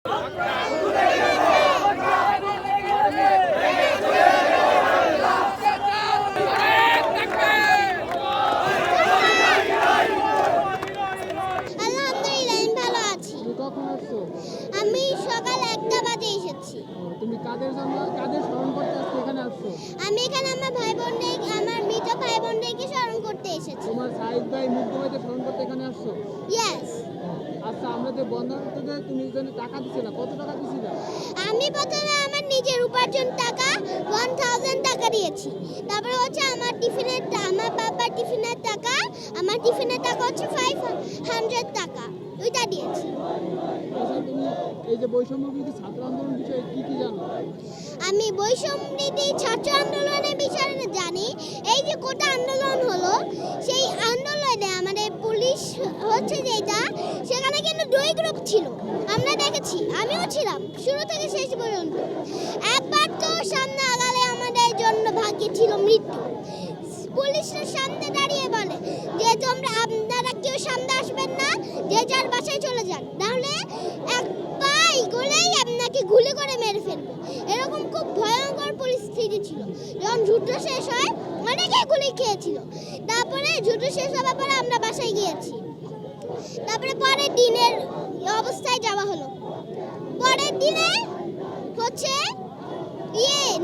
আমি সকাল 1টা বাজে এসেছি। তুমি কাদের স্মরণ করতে আজকে এখানে আসছো? আমি এখানে আমার মৃত ভাই বোনদেরকে স্মরণ করতে এসেছি। তোমার সাইদ ভাই মুগ্ধ ভাইকে স্মরণ করতে এখানে আসছো? ইয়েস। আচ্ছা, আমরা যে বন্ধুদের তুমি যে টাকা দিছিলে, কত টাকা দিছিলে? আমি প্রথমে আমার নিজের উপার্জন টাকা 1000 টাকা দিয়েছি। তারপরে হচ্ছে আমার বাবার টিফিনের টাকা, আমার টিফিনের টাকা হচ্ছে 500 টাকা, ওইটা দিয়েছি। আচ্ছা, তুমি এই যে বৈষম্য বিরোধী ছাত্র আন্দোলন বিষয়ে কি জানো? আমি বৈষম্য বিরোধী ছাত্র আন্দোলনের বিষয়ে জানি। এই যে কোটা আন্দোলন হলো, সেই আন্দোলনে আমাদের পুলিশ হচ্ছে যেটা, সেখানে কিন্তু 2 গ্রুপ ছিল, আমরা দেখেছি, আমিও ছিলাম শুরু থেকে শেষ পর্যন্ত। একবার তো সামনে আগালে আমাদের জন্য ভাগ্যে ছিল মৃত্যু। পুলিশের সামনে দাঁড়িয়ে বলে যে আপনারা কেউ সামনে আসবেন না, যে যার বাসায় চলে যান, নাহলে এক পাই গলেই আপনাকে গুলি করে মেরে ফেলবো। এরকম খুব ভয়ঙ্কর পরিস্থিতি ছিল। যখন যুদ্ধ শেষ হয়, অনেকে গুলি খেয়েছিল। তারপরে যুদ্ধ শেষ হওয়ার পরে আমরা বাসায় গিয়েছি। তারপরে পরের দিনের অবস্থায় যাওয়া হলো। পরের দিনে হচ্ছে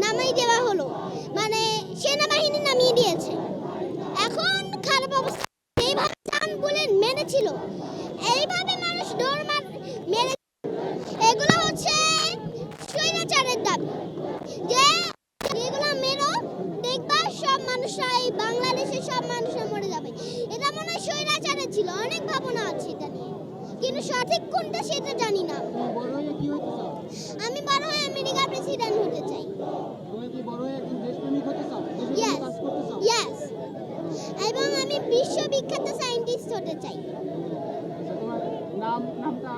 নামাই দেওয়া হলো, মানে সেনাবাহিনী নামিয়ে দিয়েছে। এখন খারাপ অবস্থা। এইভাবে চান বলে মেরেছিল, এইভাবে মানুষ মেরে, এগুলো হচ্ছে স্বৈরাচারের দাবি, যে এগুলো মেরো, দেখবা সব মানুষরা, এই বাংলাদেশের সব মানুষরা মরে যাবে। এটা মনে হয় স্বৈরাচারের ছিল। অনেক ভাবনা আছে এটা নিয়ে, কিন্তু সঠিক কোনটা সেটা জানি না। আমি বড় হয়ে আমেরিকার প্রেসিডেন্ট হতে চাই। ইয়েস, এবং আমি বিশ্ববিখ্যাত সায়েন্টিস্ট হতে চাই। নামটা